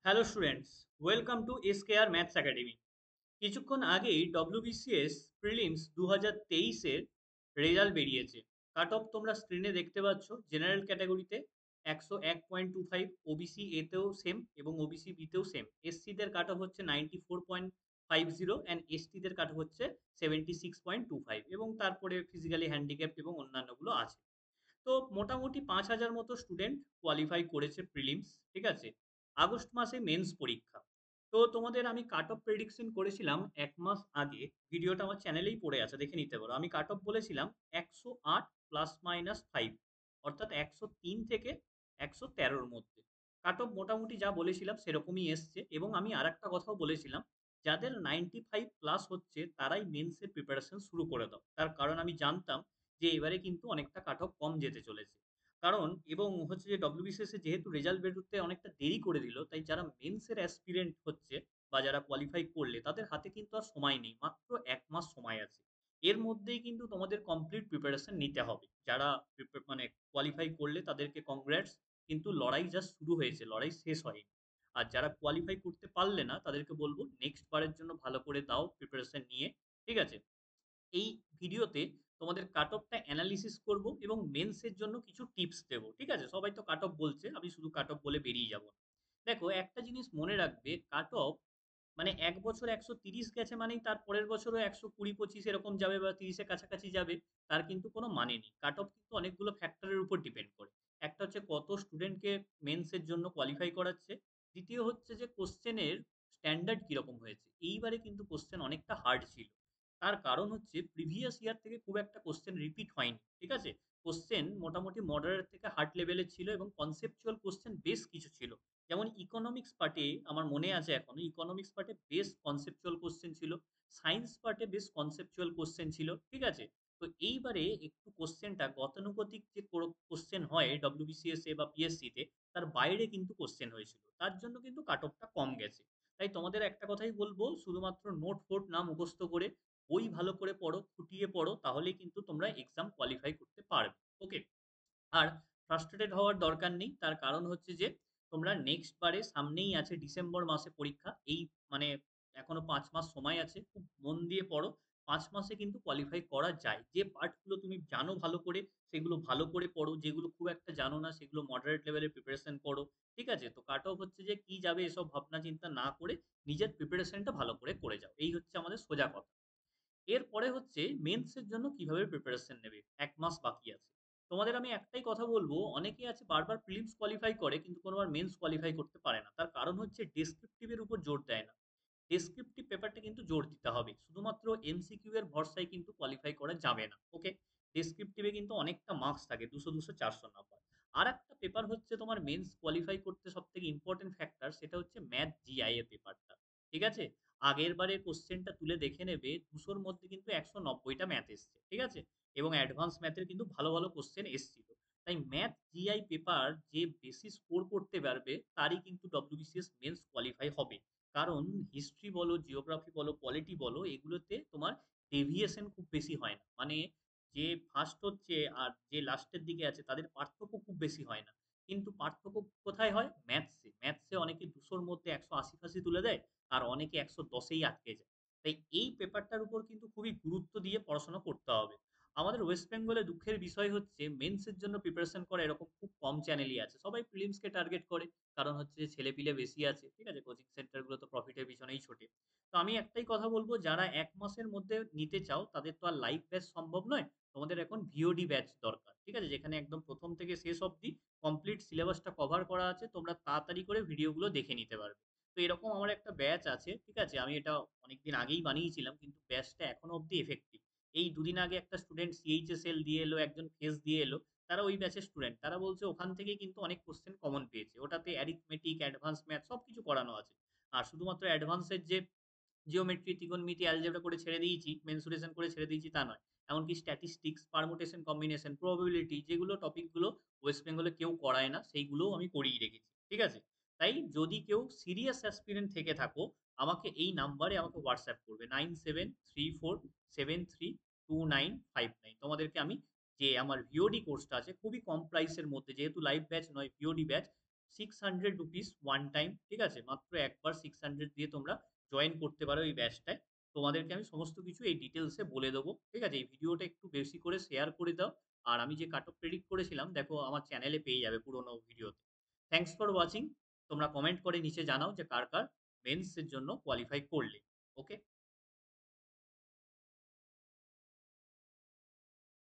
Hello students, welcome to SKR maths academy. কিছুক্ষণ আগেই WBCS prelims 2023-এর result বেরিয়েছে। Cut off তোমরা স্ক্রিনে দেখতে পাচ্ছ। জেনারেল ক্যাটাগরিতে 101.25, ওবিসি এতেও সেম এবং ওবিসি বিতেও সেম। এসসিদের কাট অফ হচ্ছে 94.50 অ্যান্ড এসটিদের কাট অফ হচ্ছে 76.25 এবং তারপরে ফিজিক্যালি হ্যান্ডিক্যাপ্ট এবং অন্যান্যগুলো আছে। তো মোটামুটি 5,000 মতো স্টুডেন্ট কোয়ালিফাই করেছে প্রিলিমস, ঠিক আছে। আগস্ট মাসে মেন্স পরীক্ষা। তো তোমাদের আমি কাট অফ প্রেডিকশন করেছিলাম 1 মাস আগে। ভিডিওটা আমার চ্যানেলেই পড়ে আছে, দেখে নিতে পারো। আমি কাট অফ বলেছিলাম 108 +-5, অর্থাৎ 103 থেকে 113-র মধ্যে। কাট অফ মোটামুটি যা বলেছিলাম সেরকমই এসছে। এবং আমি আর একটা কথাও বলেছিলাম, যাদের 95+ হচ্ছে তারাই মেন্সের প্রিপারেশন শুরু করে দাও। তার কারণ আমি জানতাম যে এবারে কিন্তু অনেকটা কাট অফ কম যেতে চলেছে। কারণ এবং হচ্ছে যে ডব্লিউবিসিএস এর যেহেতু রেজাল্ট বেরোতে অনেকটা দেরি করে দিল, তাই যারা মেন্সের অ্যাসপিরেন্ট হচ্ছে বা যারা কোয়ালিফাই করলে তাদের হাতে কিন্তু আর সময় নেই, মাত্র 1 মাস সময় আছে। এর মধ্যেই কিন্তু তোমাদের কমপ্লিট প্রিপারেশন নিতে হবে। যারা মানে কোয়ালিফাই করলে তাদেরকে কংগ্রাটস, কিন্তু লড়াই জাস্ট শুরু হয়েছে, লড়াই শেষ হয়নি। আর যারা কোয়ালিফাই করতে পারলে না তাদেরকে বলবো নেক্সট বারের জন্য ভালো করে দাও প্রিপারেশন নিয়ে, ঠিক আছে। এই ভিডিওতে তোমাদের কাট অফটা অ্যানালিসিস করব এবং মেন্সের জন্য কিছু টিপস দেবো, ঠিক আছে। সবাই তো কাট অফ বলছে, আমি শুধু কাট অফ বলে বেরিয়ে যাব না। দেখো, একটা জিনিস মনে রাখবে, কাট অফ মানে এক বছর 130 গেছে মানেই তার পরের বছরও 120-25 এরকম যাবে বা 30-এর কাছাকাছি যাবে, তার কিন্তু কোনো মানে নেই। কাট অফ কিন্তু অনেকগুলো ফ্যাক্টরের উপর ডিপেন্ড করে। একটা হচ্ছে কত স্টুডেন্টকে মেন্সের জন্য কোয়ালিফাই করাচ্ছে। দ্বিতীয় হচ্ছে যে কোশ্চেনের স্ট্যান্ডার্ড কিরকম হয়েছে। এইবারে কিন্তু কোশ্চেন অনেকটা হার্ড ছিল। তার কারণ হচ্ছে প্রিভিয়াস ইয়ার থেকে খুব একটা কোশ্চেন রিপিট হয়নি, ঠিক আছে। কোশ্চেন মোটামুটি মডারেট থেকে হার্ড লেভেলের ছিল এবং কনসেপচুয়াল কোশ্চেন বেশ কিছু ছিল। যেমন ইকোনমিক্স পার্টে আমার মনে আছে এখনো, ইকোনমিক্স পার্টে বেশ কনসেপচুয়াল কোশ্চেন ছিল। সায়েন্স পার্টে বেশ কনসেপচুয়াল কোশ্চেন ছিল, ঠিক আছে। তো এইবারে একটু কোশ্চেনটা গতানুগতিক যে কোশ্চেন হয় ডব্লিউবিসিএস এ বা পিএসসি তে, তার বাইরে কিন্তু কোশ্চেন হয়েছিল। তার জন্য কিন্তু কাট অফটা কম গেছে। তাই তোমাদের একটা কথাই বলবো, শুধুমাত্র নোট ফোট না মুখস্থ করে বই ভালো করে পড়ো, খুঁটিয়ে পড়ো, তাহলেই কিন্তু তোমরা এক্সাম কোয়ালিফাই করতে পারবে। ওকে। আর ফ্রাস্ট্রেটেড হওয়ার দরকার নেই। তার কারণ হচ্ছে যে তোমরা নেক্সট বারে সামনেই আছে ডিসেম্বর মাসে পরীক্ষা। এই মানে এখনো 5 মাস সময় আছে। খুব মন দিয়ে পড়ো। 5 মাসে কিন্তু কোয়ালিফাই করা যায়। যে পার্টগুলো তুমি জানো ভালো করে সেগুলো ভালো করে পড়ো। যেগুলো খুব একটা জানো না সেগুলো মডারেট লেভেলে প্রিপারেশন করো। ঠিক আছে? তো কাট অফ হচ্ছে যে কি যাবে এসব ভাবনা চিন্তা না করে নিজের প্রিপারেশনটা ভালো করে যাও। এই হচ্ছে আমাদের সোজা কথা। এরপরে হচ্ছে মেন্সের জন্য কিভাবে প্রিপারেশন নেবে। 1 মাস বাকি আছে। তোমাদের আমি একটাই কথা বলবো, অনেকেই আছে বারবার প্রিলিমস কোয়ালিফাই করে কিন্তু কোনোবার মেন্স কোয়ালিফাই করতে পারে না। তার কারণ হচ্ছে ডেসক্রিপটিভ এর উপর জোর দেয় না। ডেসক্রিপটিভ পেপারটা কিন্তু জোর দিতে হবে। শুধুমাত্র এমসিকিউ এর ভরসায় কিন্তু কোয়ালিফাই করা যাবে না। ওকে? ডেসক্রিপটিভ এ কিন্তু অনেকটা মার্কস থাকে, 200, 200, 400 নাম্বার। আরেকটা পেপার হচ্ছে তোমার মেন্স কোয়ালিফাই করতে সবথেকে ইম্পোর্টেন্ট ফ্যাক্টর, সেটা হচ্ছে ম্যাথ জিআই এর পেপারটা। ঠিক আছে? আগের বারের কোশ্চেনটা তুলে দেখে নেবে, 200-র মধ্যে কিন্তু 190টা ম্যাথ এসছে। ঠিক আছে? এবং অ্যাডভান্স ম্যাথের কিন্তু ভালো, ভালো কোশ্চেন এসছিল। তাই ম্যাথ জিআই পেপার যে বেশি স্কোর করতে পারবে তারই কিন্তু ডব্লিউবিসিএস মেন্স কোয়ালিফাই হবে। কারণ হিস্ট্রি বলো, জিওগ্রাফি বলো, পলিটি বলো, এগুলোতে তোমার ডেভিয়েশন খুব বেশি হয় না। মানে যে ফার্স্ট হচ্ছে আর যে লাস্টের দিকে আছে তাদের পার্থক্য খুব বেশি হয় না। কিন্তু পার্থক্য কোথায় হয়? ম্যাথসে। ম্যাথসে অনেকে 200-র মধ্যে 180-ফাসি তুলে দেয়, আর অনেকে 110-এই আটকে যায়। তাই এই পেপারটার উপর কিন্তু খুবই গুরুত্ব দিয়ে পড়াশোনা করতে হবে। আমাদের ওয়েস্ট বেঙ্গলে দুঃখের বিষয় হচ্ছে মেন্সের জন্য প্রিপারেশন করা এরকম খুব কম চ্যানেলই আছে। সবাই প্রিলিমসকে টার্গেট করে। কারণ হচ্ছে যে ছেলেপিলে বেশি আছে। ঠিক আছে? কোচিং সেন্টারগুলো তো প্রফিটের পিছনেই ছোটে। তো আমি একটাই কথা বলব, যারা ১ মাসের মধ্যে নিতে চাও তাদের তো আর লাইভ ব্যাচ সম্ভব নয়। তোমাদের এখন ভিওডি ব্যাচ দরকার। ঠিক আছে? যেখানে একদম ১ম থেকে শেষ অবধি কমপ্লিট সিলেবাসটা কভার করা আছে। তোমরা তাড়াতাড়ি করে ভিডিওগুলো দেখে নিতে পারবে। তো এরকম আমার একটা ব্যাচ আছে। ঠিক আছে? আমি এটা অনেকদিন আগেই বানিয়েছিলাম, কিন্তু ব্যাচটা এখনো অবধি এফেক্টিভ। এই দুদিন আগে একটা স্টুডেন্ট সিএইচএসএল দিয়ে এলো, একজন ফেস দিয়ে এলো। তারা ওই ব্যাচের স্টুডেন্ট। তারা বলছে ওখান থেকেই কিন্তু অনেক কোশ্চেন কমন পেয়েছে। ওটাতে অ্যারিথমেটিক, অ্যাডভান্স ম্যাথ সবকিছু করানো আছে। আর শুধুমাত্র অ্যাডভান্সের যে জিওমেট্রি, ত্রিকোণমিতি, অ্যালজেব্রা করে ছেড়ে দিয়েছি, মেনসুরেশন করে ছেড়ে দিয়েছি তা নয়। এমনকি স্ট্যাটিস্টিক্স, পারমুটেশন, কম্বিনেশন, প্রবাবিলিটি যেগুলো টপিকগুলো ওয়েস্ট বেঙ্গলে কেউ করায় না, সেইগুলোও আমি করিয়ে রেখেছি। ঠিক আছে? তাই যদি কেউ সিরিয়াস অ্যাসপিরেন্ট থেকে থাকো, আমাকে এই নাম্বারে আমাকে হোয়াটসঅ্যাপ করবে 9734732959। তোমাদেরকে আমি যে আমার ভিওডি কোর্সটা আছে খুবই কম প্রাইসের মধ্যে, যেহেতু লাইভ ব্যাচ নয় VOD batch, 600 rupees one time, ঠিক আছে? মাত্র একবার 600 দিয়ে তোমরা জয়েন করতে পারো এই ব্যাচটায়। তোমাদেরকে আমি সমস্ত কিছু এই ডিটেইলস এ বলে দেবো। ঠিক আছে? এই ভিডিওটা একটু বেশি করে শেয়ার করে দাও। আর আমি যে কাট অফ প্রেডিক্ট করেছিলাম দেখো আমার চ্যানেলে পেয়ে যাবে পুরোনো ভিডিওতে। Thanks for watching. তোমরা কমেন্ট করে নিচে জানাও যে কার মেন্স এর জন্য কোয়ালিফাই করলে। ওকে?